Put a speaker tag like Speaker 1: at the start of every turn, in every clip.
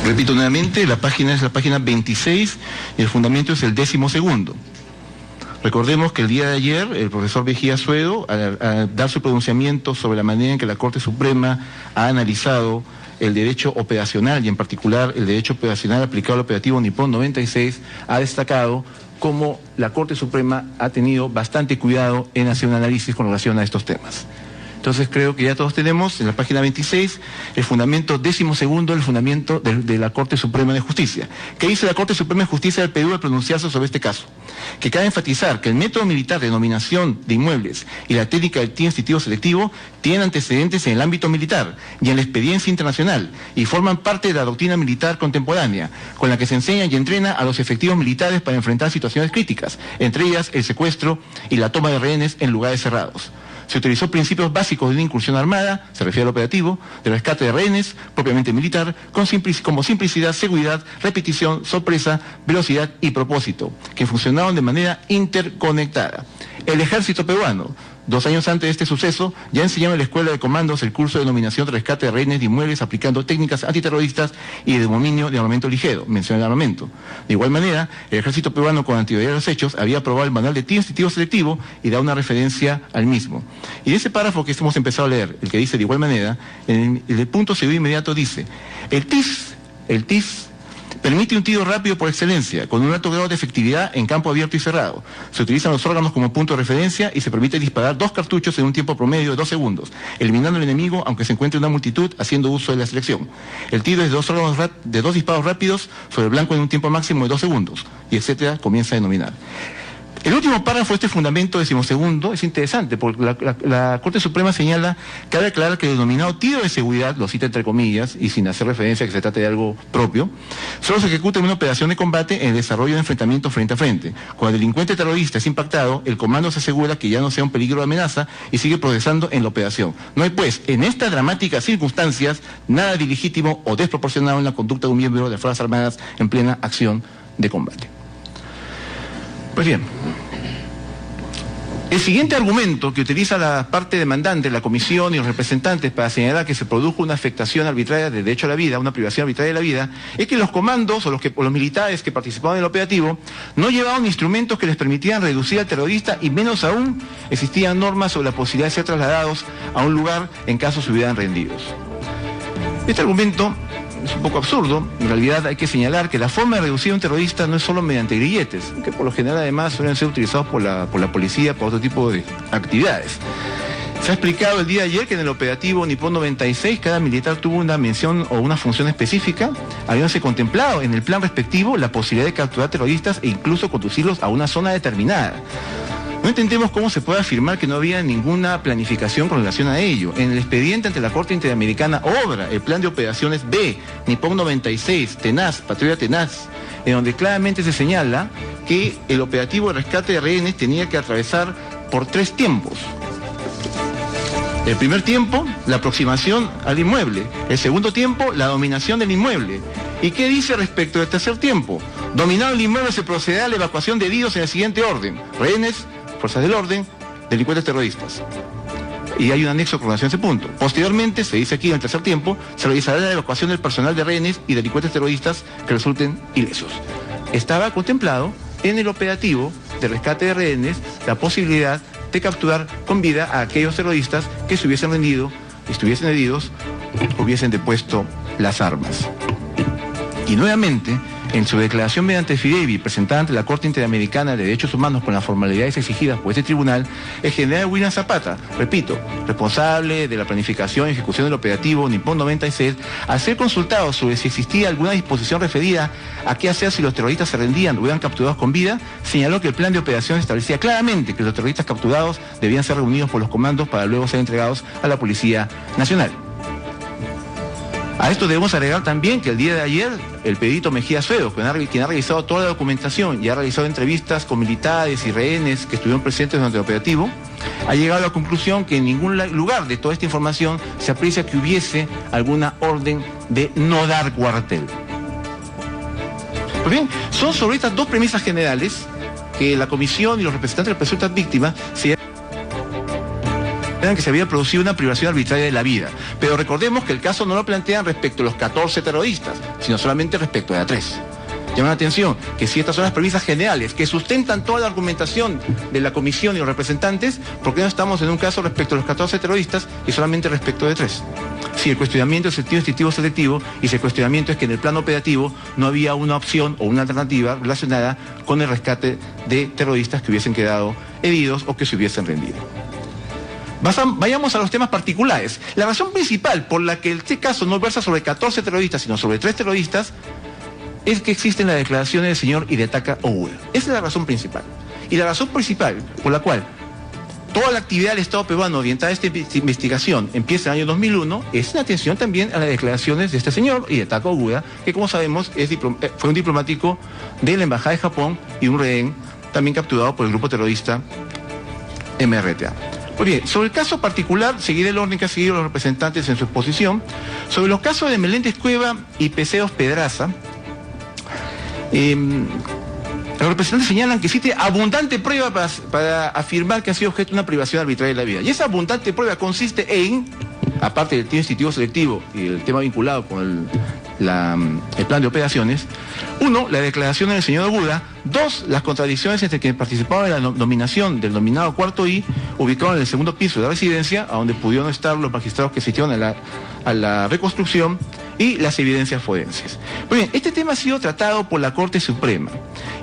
Speaker 1: Repito nuevamente, la página es la página 26 y el fundamento es el 12º. Recordemos que el día de ayer el profesor Mejía Suedo, al dar su pronunciamiento sobre la manera en que la Corte Suprema ha analizado el derecho operacional y en particular el derecho operacional aplicado al operativo Nippon 96, ha destacado cómo la Corte Suprema ha tenido bastante cuidado en hacer un análisis con relación a estos temas. Entonces creo que ya todos tenemos en la página 26 el fundamento 12º, el fundamento de la Corte Suprema de Justicia. ¿Qué dice la Corte Suprema de Justicia del Perú al pronunciarse sobre este caso? Que cabe enfatizar que el método militar de nominación de inmuebles y la técnica del tiro instintivo selectivo tienen antecedentes en el ámbito militar y en la experiencia internacional y forman parte de la doctrina militar contemporánea, con la que se enseña y entrena a los efectivos militares para enfrentar situaciones críticas, entre ellas el secuestro y la toma de rehenes en lugares cerrados. Se utilizó principios básicos de una incursión armada, se refiere al operativo, de rescate de rehenes, propiamente militar, como simplicidad, seguridad, repetición, sorpresa, velocidad y propósito, que funcionaron de manera interconectada. El ejército peruano, 2 años antes de este suceso, ya enseñaba en la Escuela de Comandos el curso de denominación de rescate de rehenes de inmuebles aplicando técnicas antiterroristas y de dominio de armamento ligero, menciona el armamento. De igual manera, el ejército peruano con anterioridad a los hechos había aprobado el manual de tiro instintivo selectivo y da una referencia al mismo. Y de ese párrafo que hemos empezado a leer, el que dice de igual manera, en el punto seguido inmediato dice, el TIS permite un tiro rápido por excelencia, con un alto grado de efectividad en campo abierto y cerrado. Se utilizan los órganos como punto de referencia y se permite disparar 2 cartuchos en un tiempo promedio de 2 segundos, eliminando al enemigo aunque se encuentre una multitud haciendo uso de la selección. El tiro es de 2 disparos rápidos sobre el blanco en un tiempo máximo de 2 segundos, y etcétera, comienza a denominar. El último párrafo de este fundamento 12º es interesante porque la Corte Suprema señala que cabe aclarar que el denominado tiro de seguridad, lo cita entre comillas y sin hacer referencia a que se trate de algo propio, solo se ejecuta en una operación de combate en el desarrollo de enfrentamientos frente a frente. Cuando el delincuente terrorista es impactado, el comando se asegura que ya no sea un peligro de amenaza y sigue progresando en la operación. No hay pues, en estas dramáticas circunstancias, nada de ilegítimo o desproporcionado en la conducta de un miembro de las Fuerzas Armadas en plena acción de combate. Pues bien, el siguiente argumento que utiliza la parte demandante, la comisión y los representantes para señalar que se produjo una afectación arbitraria del derecho a la vida, una privación arbitraria de la vida, es que los comandos o los militares que participaban en el operativo no llevaban instrumentos que les permitieran reducir al terrorista y menos aún existían normas sobre la posibilidad de ser trasladados a un lugar en caso se hubieran rendidos. Este argumento es un poco absurdo. En realidad hay que señalar que la forma de reducir a un terrorista no es solo mediante grilletes, que por lo general además suelen ser utilizados por la policía para otro tipo de actividades. Se ha explicado el día de ayer que en el operativo Nippon 96 cada militar tuvo una mención o una función específica, habiéndose contemplado en el plan respectivo la posibilidad de capturar terroristas e incluso conducirlos a una zona determinada. No entendemos cómo se puede afirmar que no había ninguna planificación con relación a ello. En el expediente ante la Corte Interamericana obra el plan de operaciones B, Nippon 96, Tenaz, Patrulla Tenaz, en donde claramente se señala que el operativo de rescate de rehenes tenía que atravesar por 3 tiempos. El primer tiempo, la aproximación al inmueble. El segundo tiempo, la dominación del inmueble. ¿Y qué dice respecto del tercer tiempo? Dominado el inmueble se procederá a la evacuación de heridos en el siguiente orden: rehenes, fuerzas del orden, delincuentes terroristas. Y hay un anexo con relación a ese punto. Posteriormente, se dice aquí en el tercer tiempo, se realizará la evacuación del personal de rehenes y delincuentes terroristas que resulten ilesos. Estaba contemplado en el operativo de rescate de rehenes la posibilidad de capturar con vida a aquellos terroristas que se hubiesen rendido, estuviesen heridos, hubiesen depuesto las armas. Y nuevamente, en su declaración mediante Fidevi presentada ante la Corte Interamericana de Derechos Humanos con las formalidades exigidas por este tribunal, el general William Zapata, repito, responsable de la planificación y ejecución del operativo Nippon 96, al ser consultado sobre si existía alguna disposición referida a qué hacer si los terroristas se rendían o eran capturados con vida, señaló que el plan de operación establecía claramente que los terroristas capturados debían ser reunidos por los comandos para luego ser entregados a la Policía Nacional. A esto debemos agregar también que el día de ayer el perito Mejía Suedo, quien ha revisado toda la documentación y ha realizado entrevistas con militares y rehenes que estuvieron presentes durante el operativo, ha llegado a la conclusión que en ningún lugar de toda esta información se aprecia que hubiese alguna orden de no dar cuartel. Pues bien, son sobre estas 2 premisas generales que la comisión y los representantes de las presuntas víctimas se que se había producido una privación arbitraria de la vida. Pero recordemos que el caso no lo plantean respecto a los 14 terroristas, sino solamente respecto a 3. Llama la atención que si estas son las premisas generales que sustentan toda la argumentación de la comisión y los representantes, ¿por qué no estamos en un caso respecto a los 14 terroristas y solamente respecto de 3? Si el cuestionamiento es sentido instintivo selectivo y si el cuestionamiento es que en el plano operativo no había una opción o una alternativa relacionada con el rescate de terroristas que hubiesen quedado heridos o que se hubiesen rendido. Vayamos a los temas particulares. La razón principal por la que este caso no versa sobre 14 terroristas, sino sobre 3 terroristas, es que existen las declaraciones del señor Hidetaka Ogura. Esa es la razón principal. Y la razón principal por la cual toda la actividad del Estado peruano orientada a esta investigación empieza en el año 2001 es en atención también a las declaraciones de este señor Hidetaka Ogura, que como sabemos fue un diplomático de la Embajada de Japón y un rehén también capturado por el grupo terrorista MRTA. Pues bien, sobre el caso particular, seguiré el orden que han seguido los representantes en su exposición. Sobre los casos de Meléndez Cueva y Peceos Pedraza, los representantes señalan que existe abundante prueba para afirmar que ha sido objeto de una privación arbitraria de la vida. Y esa abundante prueba consiste en, aparte del tema instintivo selectivo y el tema vinculado con el plan de operaciones, 1, la declaración del señor Ogura; 2, las contradicciones entre quienes participaban en la nominación del nominado cuarto I, ubicado en el segundo piso de la residencia, a donde pudieron estar los magistrados que asistieron a la reconstrucción, y las evidencias forenses. Muy bien, este tema ha sido tratado por la Corte Suprema,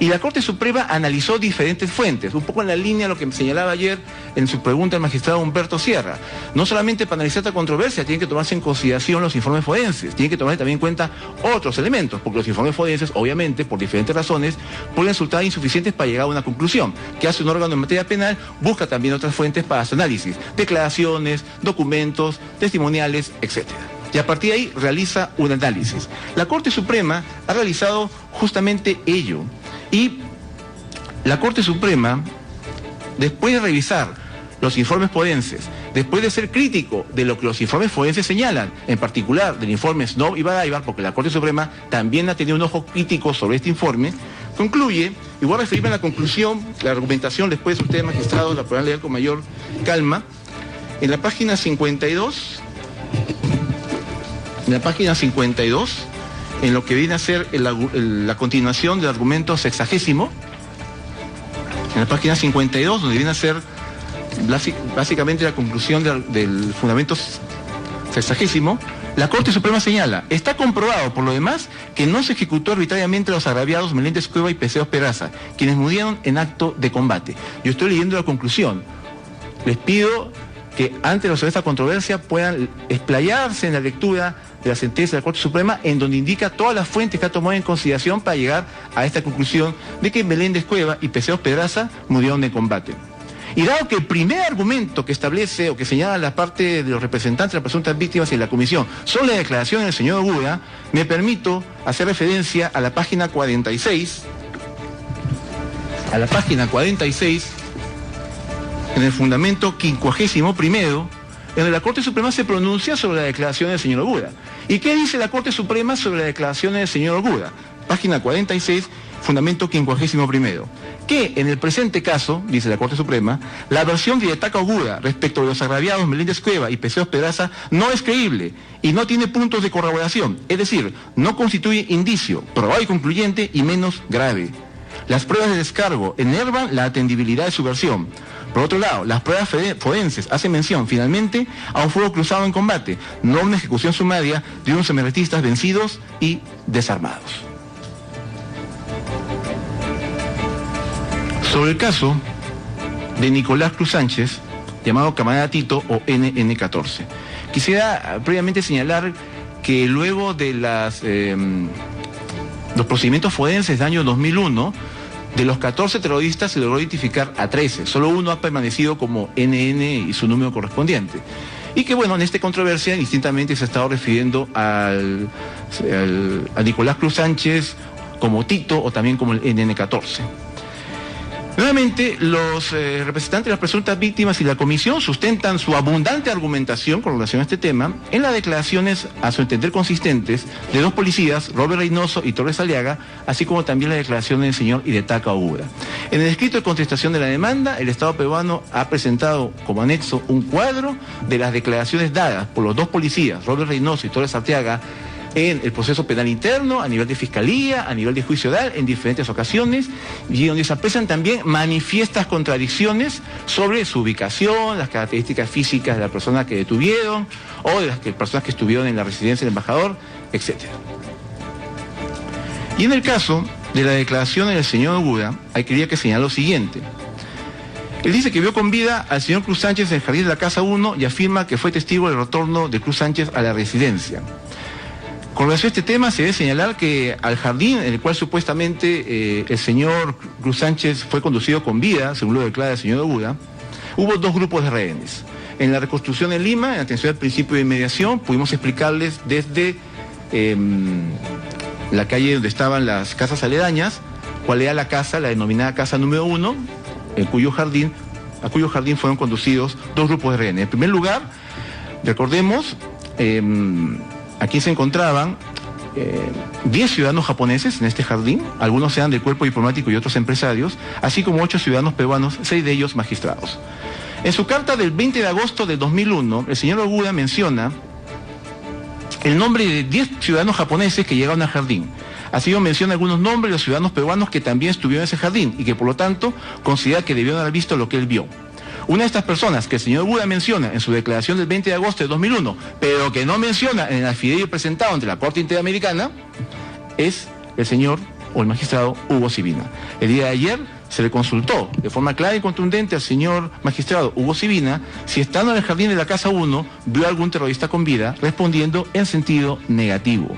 Speaker 1: y la Corte Suprema analizó diferentes fuentes, un poco en la línea de lo que me señalaba ayer en su pregunta el magistrado Humberto Sierra. No solamente para analizar esta controversia tienen que tomarse en consideración los informes forenses, tienen que tomarse también en cuenta otros elementos, porque los informes forenses, obviamente, por diferentes razones, pueden resultar insuficientes para llegar a una conclusión. ¿Qué hace un órgano en materia penal? Busca también otras fuentes para su análisis, declaraciones, documentos, testimoniales, etc. Y a partir de ahí realiza un análisis. La Corte Suprema ha realizado justamente ello. Y la Corte Suprema, después de revisar los informes forenses, después de ser crítico de lo que los informes forenses señalan, en particular del informe Snow y Badaibar, porque la Corte Suprema también ha tenido un ojo crítico sobre este informe, concluye, y voy a referirme a la conclusión, la argumentación, después ustedes magistrados la podrán leer con mayor calma, en la página 52... En la página 52, en lo que viene a ser la continuación del argumento 60º, en la página 52, donde viene a ser básicamente la conclusión del fundamento 60º, la Corte Suprema señala: está comprobado por lo demás que no se ejecutó arbitrariamente a los agraviados Meléndez Cueva y Peceos Pedraza, quienes murieron en acto de combate. Yo estoy leyendo la conclusión. Les pido que antes de resolver esta controversia puedan explayarse en la lectura de la sentencia de la Corte Suprema, en donde indica todas las fuentes que ha tomado en consideración para llegar a esta conclusión de que Meléndez Cueva y Peceos Pedraza murieron en combate. Y dado que el primer argumento que establece o que señala la parte de los representantes de las presuntas víctimas en la comisión son las declaraciones del señor Ogura, me permito hacer referencia a la página 46, en el fundamento 51º, en el que la Corte Suprema se pronuncia sobre la declaración del señor Ogura. ¿Y qué dice la Corte Suprema sobre las declaraciones del señor Ogura? Página 46, fundamento 51º. Que en el presente caso, dice la Corte Suprema, la versión de Hidetaka Ogura respecto de los agraviados Meléndez Cueva y Peceos Pedraza no es creíble y no tiene puntos de corroboración, es decir, no constituye indicio, probado y concluyente y menos grave. Las pruebas de descargo enervan la atendibilidad de su versión. Por otro lado, las pruebas forenses hacen mención, finalmente, a un fuego cruzado en combate, no una ejecución sumaria de unos emergentistas vencidos y desarmados. Sobre el caso de Nicolás Cruz Sánchez, llamado Camarada Tito o NN14, quisiera previamente señalar que luego de los procedimientos forenses del año 2001, de los 14 terroristas se logró identificar a 13, solo uno ha permanecido como NN y su número correspondiente. Y que bueno, en esta controversia distintamente se ha estado refiriendo a Nicolás Cruz Sánchez como Tito o también como el NN14. Nuevamente, los representantes de las presuntas víctimas y la comisión sustentan su abundante argumentación con relación a este tema en las declaraciones, a su entender consistentes, de dos policías, Robert Reynoso y Torres Aliaga, así como también las declaraciones del señor Hidetaka Ogura. En el escrito de contestación de la demanda, el Estado peruano ha presentado como anexo un cuadro de las declaraciones dadas por los dos policías, Robert Reynoso y Torres Aliaga, en el proceso penal interno, a nivel de fiscalía, a nivel de juicio oral, en diferentes ocasiones, y donde se aprecian también manifiestas contradicciones sobre su ubicación, las características físicas de la persona que detuvieron, o de las personas que estuvieron en la residencia del embajador, etc. Y en el caso de la declaración del señor Ogura, quería que señalar lo siguiente. Él dice que vio con vida al señor Cruz Sánchez en el jardín de la Casa 1 y afirma que fue testigo del retorno de Cruz Sánchez a la residencia. Con relación a este tema, se debe señalar que al jardín en el cual supuestamente el señor Cruz Sánchez fue conducido con vida, según lo declara el señor Ogura, hubo dos grupos de rehenes. En la reconstrucción en Lima, en atención al principio de inmediación, pudimos explicarles desde la calle donde estaban las casas aledañas, cuál era la casa, la denominada casa número 1, a cuyo jardín fueron conducidos dos grupos de rehenes. En primer lugar, recordemos, aquí se encontraban 10 ciudadanos japoneses en este jardín, algunos eran del cuerpo diplomático y otros empresarios, así como 8 ciudadanos peruanos, 6 de ellos magistrados. En su carta del 20 de agosto del 2001, el señor Ogura menciona el nombre de 10 ciudadanos japoneses que llegaron al jardín. Así menciona algunos nombres de los ciudadanos peruanos que también estuvieron en ese jardín y que por lo tanto considera que debieron haber visto lo que él vio. Una de estas personas que el señor Ogura menciona en su declaración del 20 de agosto de 2001, pero que no menciona en el affidavit presentado ante la Corte Interamericana, es el señor o el magistrado Hugo Sibina. El día de ayer se le consultó de forma clara y contundente al señor magistrado Hugo Sibina si estando en el jardín de la Casa 1 vio algún terrorista con vida, respondiendo en sentido negativo.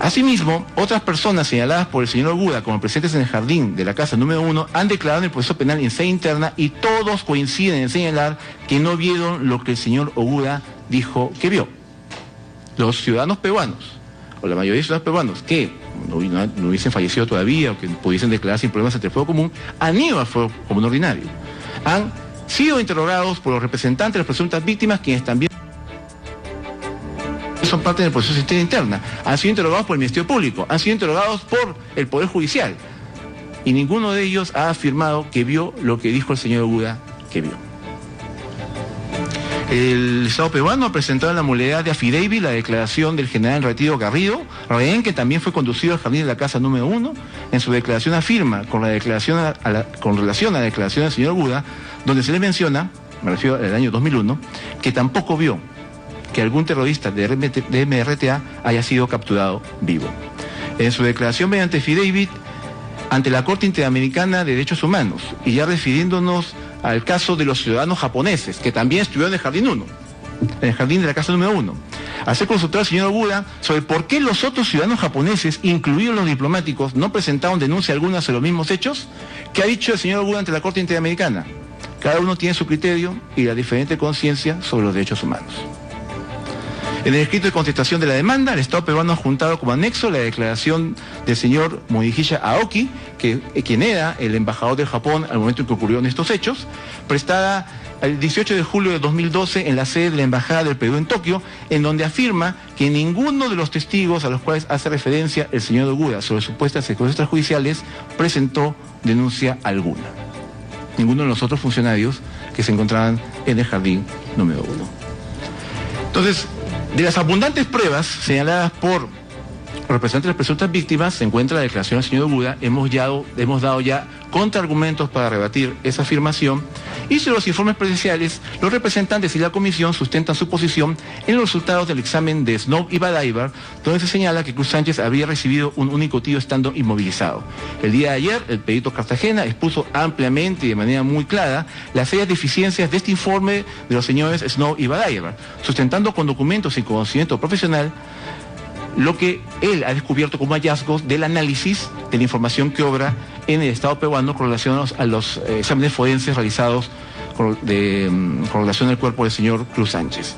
Speaker 1: Asimismo, otras personas señaladas por el señor Ogura como presentes en el jardín de la casa número 1 han declarado en el proceso penal en sede interna y todos coinciden en señalar que no vieron lo que el señor Ogura dijo que vio. Los ciudadanos peruanos, o la mayoría de los ciudadanos peruanos, que no hubiesen fallecido todavía o que pudiesen declarar sin problemas ante el fuego común, han ido al fuego común ordinario. Han sido interrogados por los representantes de las presuntas víctimas, quienes también son parte del proceso de justicia interna, han sido interrogados por el Ministerio Público, han sido interrogados por el Poder Judicial, y ninguno de ellos ha afirmado que vio lo que dijo el señor Ogura que vio. El Estado peruano ha presentado en la modalidad de affidavit la declaración del general Retiro Garrido, rehén que también fue conducido al jardín de la casa número 1. En su declaración afirma, con relación a la declaración del señor Ogura, donde se le menciona, me refiero al año 2001, que tampoco vio que algún terrorista de MRTA haya sido capturado vivo. En su declaración mediante affidavit ante la Corte Interamericana de Derechos Humanos, y ya refiriéndonos al caso de los ciudadanos japoneses, que también estuvieron en el jardín 1, en el jardín de la casa número 1, al ser consultado al señor Ogura sobre por qué los otros ciudadanos japoneses, incluidos los diplomáticos, no presentaron denuncia alguna sobre los mismos hechos, ¿qué ha dicho el señor Ogura ante la Corte Interamericana? Cada uno tiene su criterio y la diferente conciencia sobre los derechos humanos. En el escrito de contestación de la demanda, el Estado peruano ha juntado como anexo la declaración del señor Morihisa Aoki, quien era el embajador de Japón al momento en que ocurrieron estos hechos, prestada el 18 de julio de 2012 en la sede de la Embajada del Perú en Tokio, en donde afirma que ninguno de los testigos a los cuales hace referencia el señor Ogura sobre supuestas secuestros extrajudiciales presentó denuncia alguna. Ninguno de los otros funcionarios que se encontraban en el jardín número 1. Entonces, de las abundantes pruebas señaladas por los representantes de las presuntas víctimas, se encuentra la declaración del señor Ogura. Hemos dado ya contraargumentos para rebatir esa afirmación, y sobre los informes presenciales, los representantes y la comisión sustentan su posición en los resultados del examen de Snow y Badaibar, donde se señala que Cruz Sánchez había recibido un único tiro estando inmovilizado. El día de ayer, el perito Cartagena expuso ampliamente y de manera muy clara las serias deficiencias de este informe de los señores Snow y Badaibar, sustentando con documentos y conocimiento profesional lo que él ha descubierto como hallazgos del análisis de la información que obra en el Estado peruano con relación a los exámenes forenses realizados con relación al cuerpo del señor Cruz Sánchez.